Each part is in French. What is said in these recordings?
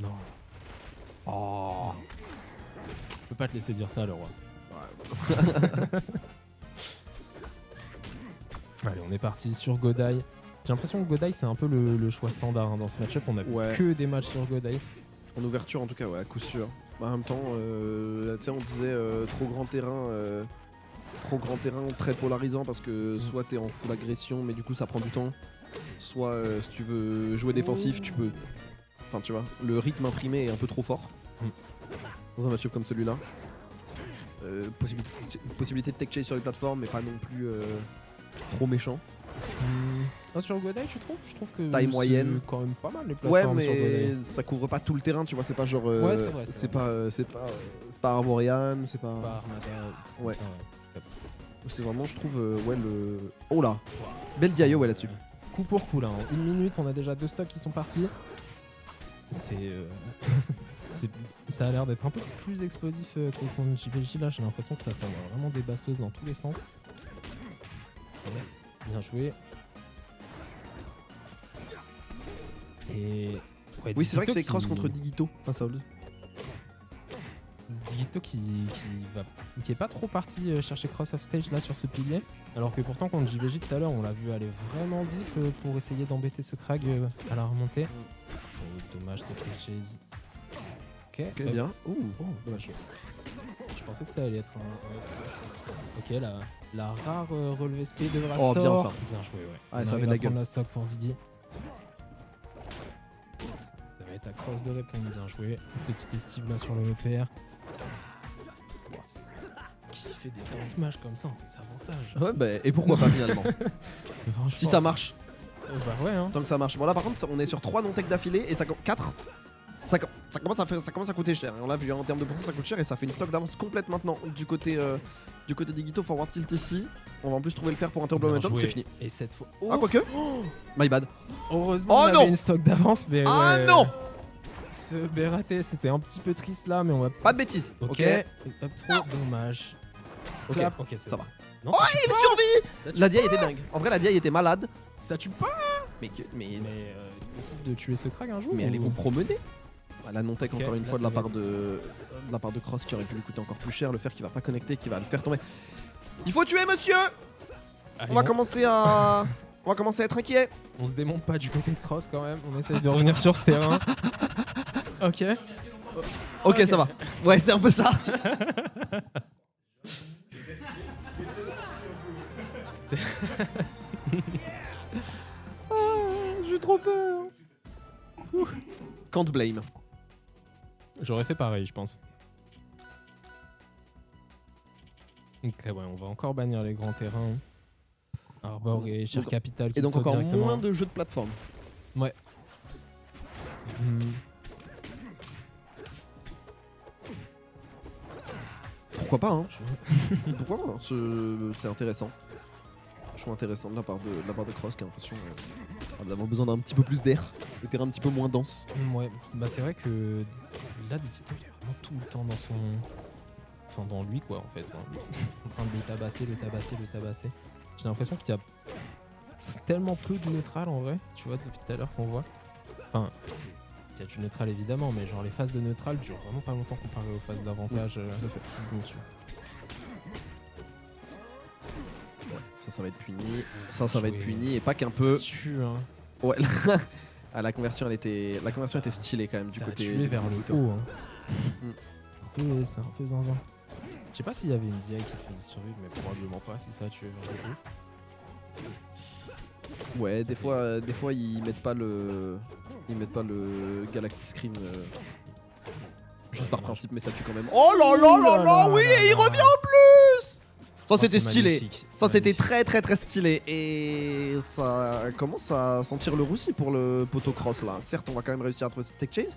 Non. Oh. Je peux pas te laisser dire ça, le roi. Ouais. Allez, on est parti sur Godai. J'ai l'impression que Godai, c'est un peu le choix standard dans ce match-up. On a vu que des matchs sur Godai. En ouverture, en tout cas, ouais, à coup sûr. Bah, en même temps, tu sais, on disait trop grand terrain, très polarisant parce que soit t'es en full agression, mais du coup ça prend du temps. Soit si tu veux jouer défensif, tu peux. Enfin, tu vois, le rythme imprimé est un peu trop fort dans un match-up comme celui-là. Possibilité de tech chase sur les plateformes, mais pas non plus trop méchant. Sur Godai, tu trouves? Je trouve que taille moyenne, quand même pas mal les plateformes. Ouais, sur Godai. mais ça couvre pas tout le terrain, tu vois. C'est pas genre. Ouais, c'est vrai. C'est pas Armorian, c'est pas. Pas Armada. Ouais. Ça, ouais. C'est vraiment, je trouve, ouais, le. Oh là! Belle Diayo, ouais, là-dessus. Coup pour coup, là. En 1 minute, on a déjà 2 stocks qui sont partis. Ça a l'air d'être un peu plus explosif que contre JVJ. Là, j'ai l'impression que ça sent vraiment des basseuses dans tous les sens. Ouais, bien joué. Et. Ouais, oui, c'est vrai que c'est cross contre Digito, pas Saul. Digito qui est pas trop parti chercher cross off stage là sur ce pilier, alors que pourtant contre JVJ tout à l'heure on l'a vu aller vraiment deep pour essayer d'embêter ce Krag à la remontée. Dommage, c'est chase. Ok, bien. Dommage. Je pensais que ça allait être un ok, la rare relevé SP de Rastor. Oh, bien ça. Bien joué, ouais. Ah, ça avait de la gueule. La stock pour Ziggy. Ça va être à cross de répondre, bien joué. Petite esquive là sur le EPR. Qui fait des down smash comme ça, on a des avantages. Ouais, bah, et pourquoi pas finalement? Si ça marche. Bah ouais, hein. Tant que ça marche. Bon, là par contre, on est sur 3 non-tech d'affilée et 4. Ça commence à coûter cher. On l'a vu, hein, en termes de pourcent, ça coûte cher et ça fait une stock d'avance complète maintenant du côté Digito. Forward tilt ici. On va en plus trouver le fer pour un turbo momentum, c'est fini. Et cette fois. Oh. Ah, quoique. My bad. Heureusement, on avait une stock d'avance, mais. Ah ouais. non! Ce BRAT, c'était un petit peu triste là, mais on va. Pas de bêtises. Ok. Pas trop dommage. Ok, ok, c'est ça va. Non, oh, il survit! La DI était dingue. En vrai, la DI était malade. Ça tue pas! Mais c'est possible de tuer ce Krag un jour? Mais allez vous promener? La non-tech encore une là, fois de la part de Cross qui aurait pu lui coûter encore plus cher. Le fer qui va pas connecter, qui va le faire tomber. Il faut tuer monsieur! Allez, on va commencer à être inquiet. On se démonte pas du côté de Cross quand même. On essaye de revenir sur ce terrain. Ok. Ok, ça va. Ouais, c'est un peu ça. J'ai trop peur. Can't blame. J'aurais fait pareil, je pense. Ok, ouais, on va encore bannir les grands terrains. Arbor et Cher Capital qui et donc sautent encore directement. moins de jeux de plateforme. Ouais. Pourquoi pas, hein. Pourquoi pas, c'est intéressant. Choix intéressant de la part de Cross qui a l'impression d'avoir besoin d'un petit peu plus d'air, des terrains un petit peu moins denses. Ouais, bah c'est vrai que là Digito il est vraiment tout le temps dans son... Enfin dans lui quoi en fait, hein. En train de le tabasser. J'ai l'impression qu'il y a tellement peu de neutral en vrai, tu vois, depuis tout à l'heure qu'on voit. Enfin, il y a du neutral évidemment, mais genre les phases de neutral durent vraiment pas longtemps comparé aux phases d'avantage qu'ils ont, tu vois. Ça va être puni. Ça va être puni et pas qu'un peu. Ça tue, hein. Ouais. Ah, la conversion était stylée quand même du côté. Ça a tué vers le haut. Hein. C'est un peu zinzin. Je sais pas s'il y avait une DI qui faisait survivre, mais probablement pas si ça a tué vers le haut. Ouais, des fois ils mettent pas le Galaxy Scream juste par principe, mais ça tue quand même. Oh là là là là, oui, il revient en plus. Ça c'était stylé. Ça c'était très très très stylé et ça commence à sentir le roussi pour le poteau Cross là. Certes, on va quand même réussir à trouver cette tech chase,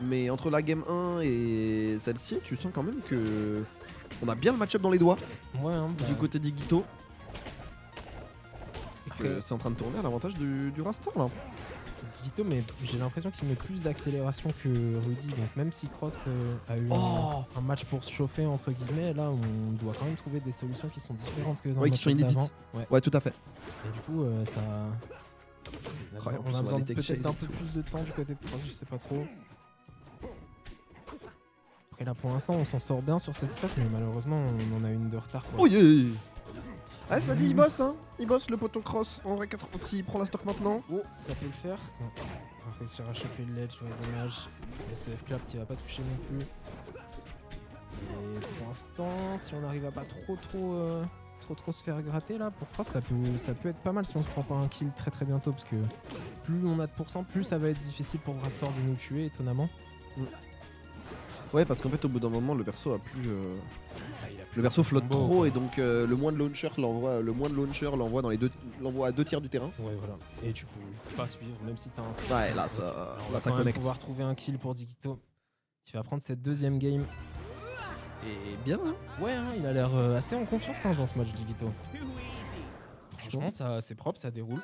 mais entre la game 1 et celle-ci, tu sens quand même que on a bien le match-up dans les doigts. Ouais, hein, du côté d'Igito. C'est en train de tourner à l'avantage du Rastor là. Digito, mais j'ai l'impression qu'il met plus d'accélération que Rudy, donc même si Cross a eu un match pour se chauffer entre guillemets, là on doit quand même trouver des solutions qui sont différentes que dans le match qui sont inédites. Ouais, tout à fait. Et du coup ça... On a besoin peut-être un peu plus de temps du côté de Cross, je sais pas trop. Après là pour l'instant on s'en sort bien sur cette stock mais malheureusement on en a une de retard quoi. Oh yeah. Ah, cela dit, il bosse, hein. Il bosse le poteau cross. En vrai, s'il prend la stock maintenant. Oh, ça peut le faire. Non. On va réussir à choper le ledge, ouais, dommage. SEF Club qui va pas toucher non plus. Et pour l'instant, si on n'arrive à pas trop se faire gratter là, pour Cross, ça peut être pas mal si on se prend pas un kill très bientôt parce que plus on a de pourcents, plus ça va être difficile pour Brastor de nous tuer, étonnamment. Ouais, parce qu'en fait, au bout d'un moment, le perso a plus. Il a plus Le perso flotte combo, trop quoi. et donc le moins de launcher l'envoie dans l'envoie à 2 tiers du terrain. Ouais, voilà. Et tu peux pas suivre, même si t'as un. Ouais, là, ça- Alors, on là, va ça quand même connecte. pouvoir trouver un kill pour Digito qui va prendre cette deuxième game. Et bien, hein. Ouais, hein, il a l'air assez en confiance hein, dans ce match Digito. Franchement, ça, c'est propre, ça déroule.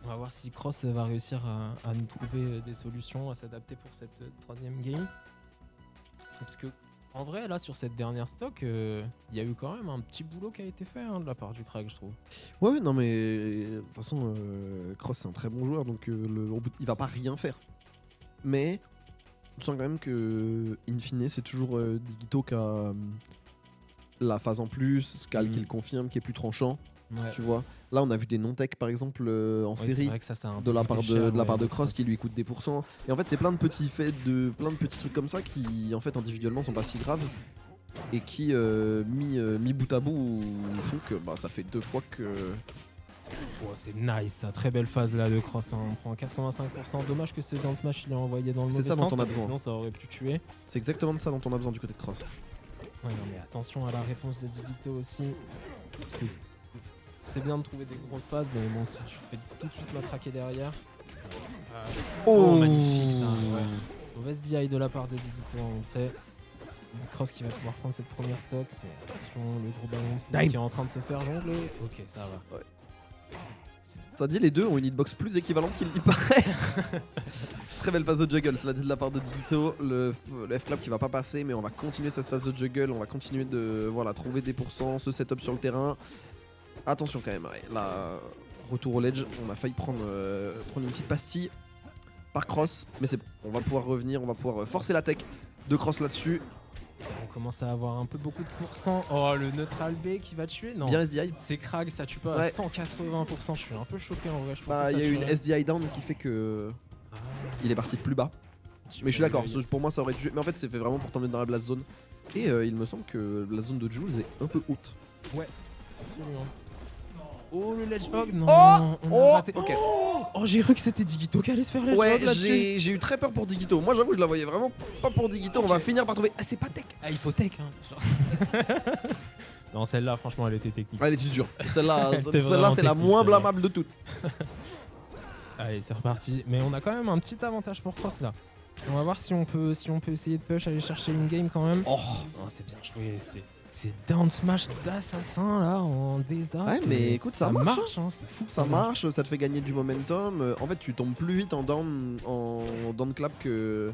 On va voir si Cross va réussir à nous trouver des solutions, à s'adapter pour cette troisième game. Parce que, en vrai, là, sur cette dernière stock, il y a eu quand même un petit boulot qui a été fait hein, de la part du crack, je trouve. Ouais, non, mais de toute façon, Cross c'est un très bon joueur donc il va pas rien faire. Mais on sent quand même que, in fine, c'est toujours Digito qui a la phase en plus, Skal qui le confirme, qui est plus tranchant. Ouais. Tu vois, là on a vu des non-tech par exemple en Ouais, c'est série vrai que ça a un de peu la coûté part cher, de la part ouais, de Cross qui lui coûte des pourcents. Et en fait c'est plein de petits faits plein de petits trucs comme ça qui en fait individuellement sont pas si graves et qui mis bout à bout font que bah, ça fait 2 fois que Oh, c'est nice, ça. Très belle phase là de Cross. Hein. On prend 85%. Dommage que ce Dance Smash il est envoyé dans le C'est mauvais ça dont sens on a parce que besoin. sinon ça aurait pu tuer. c'est exactement de ça dont on a besoin du côté de Cross. Ouais, non, mais attention à la réponse de Digito aussi. Parce que c'est bien de trouver des grosses phases, mais bon, si tu te fais tout de suite matraquer derrière. C'est pas... Oh, magnifique ça. Ouais. Mauvaise DI de la part de Digito, on le sait. Cross qui va pouvoir prendre cette première stock. Mais attention, le gros ballon de foot Dime. qui est en train de se faire jongler. Ok, ça va. Ça dit les deux ont une hitbox plus équivalente qu'il n'y paraît. Très belle phase de juggle, cela dit de la part de Digito. Le F-Clap qui va pas passer, mais on va continuer cette phase de juggle. On va continuer de trouver des pourcents, ce setup sur le terrain. Attention quand même, ouais, là, retour au ledge. On a failli prendre une petite pastille par Cross, mais c'est bon. On va pouvoir revenir, on va pouvoir forcer la tech de Cross là-dessus. On commence à avoir un peu beaucoup de pourcents. Oh, le neutral B qui va tuer. Non. Bien SDI. C'est Krag, ça tue pas Ouais. à 180%. Je suis un peu choqué en vrai. Je Bah, pensais il que y a ça eu une tuerait. SDI down qui fait que Ah. il est parti de plus bas. Mais je suis d'accord, pour moi ça aurait dû. Mais en fait, c'est fait vraiment pour t'emmener dans la blast zone. Et il me semble que la zone de Jules est un peu haute. Absolument. Oh, le ledge hog. Non. Oh on a Oh raté. Ok. Oh, j'ai cru que c'était Digito qui allait se faire ledge Ouais, hog là-dessus. j'ai eu très peur pour Digito. Moi, j'avoue, je la voyais vraiment pas pour Digito. On va finir par trouver. Ah, c'est pas tech. Ah, il faut tech. Hein. Genre. Non, celle-là, franchement, elle était technique. Elle était dure. Celle-là, C'était celle-là, vraiment c'est la technique, moins celle-là. blâmable de toutes. Allez, c'est reparti. Mais on a quand même un petit avantage pour Cross là. On va voir si on peut essayer de push, aller chercher une game quand même. Oh. Oh, c'est bien joué. C'est down smash d'assassin là en désastre. Ouais, mais écoute, ça marche, hein. C'est fou que Ça marche, ça te fait gagner du momentum. En fait, tu tombes plus vite en down clap que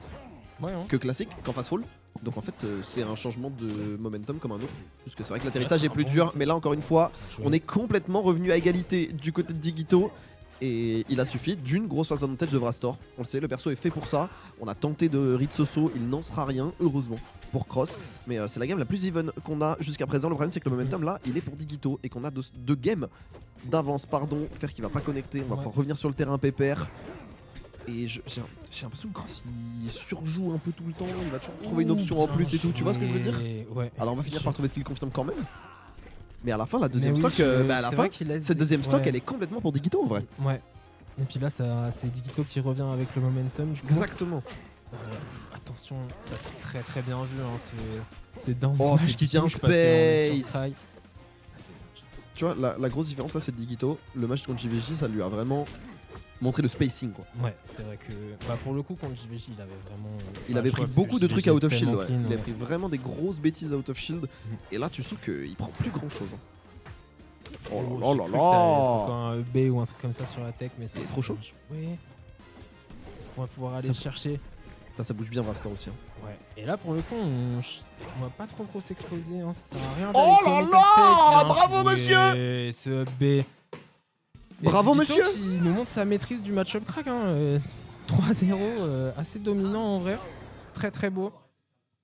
Ouais, hein. classique, qu'en fast fall. Donc en fait, c'est un changement de momentum comme un autre. Parce que c'est vrai que l'atterrissage c'est est un plus bon dur, move, mais là encore une fois, C'est bien joué. on est complètement revenu à égalité du côté de Digito. Et il a suffi d'une grosse phase advantage de Vrastor. On le sait, le perso est fait pour ça. On a tenté de Ritsoso, il n'en sera rien, heureusement, pour Cross. Mais c'est la game la plus even qu'on a jusqu'à présent. Le problème, c'est que le momentum là, il est pour Digito et qu'on a deux games d'avance. Pardon, faire qui va pas connecter. On va Ouais. pouvoir revenir sur le terrain pépère. Et j'ai l'impression que Cross il surjoue un peu tout le temps. Il va toujours trouver une option en Bien plus et tout. Tu vois ce que je veux dire? joué. Ouais. Alors on va finir par trouver ce qu'il confirme quand même. Mais à la fin, la deuxième Mais oui, stock, à la c'est fin, vrai qu'il laisse cette des- deuxième stock, ouais. elle est complètement pour Digito en vrai. Ouais. Et puis là, c'est Digito qui revient avec le momentum. Du coup. Exactement. Attention, ça c'est très bien vu. Hein, c'est dans Oh, Smash c'est qui bien touche parce qu'on est sur space. try. Ah, c'est- Tu vois, la grosse différence là, c'est Digito. Le match contre JVJ, ça lui a vraiment montré le spacing quoi. Ouais, c'est vrai que bah, pour le coup, contre JVJ, il avait vraiment. Il pas avait le choix pris parce beaucoup que de trucs JVJ out of est shield. tellement Ouais. clean, Il a ouais. pris vraiment des grosses bêtises out of shield. Et là, tu sens qu'il prend plus grand chose. Oh là j'ai là là cru que ça allait être là. encore un EB ou un truc comme ça sur la tech, mais c'est trop chaud. Ouais. Est-ce qu'on va pouvoir aller Ça- le chercher? Ça bouge bien Vrastor aussi. Hein. Ouais. Et là, pour le coup, on va pas trop s'exposer, hein, ça sert à rien. Oh d'aller là commit là, un steak, bravo, bien monsieur. joué, ce B. Et Bravo, Digito monsieur. qui nous montre sa maîtrise du match-up crack. Hein, 3-0, assez dominant en vrai. Très beau.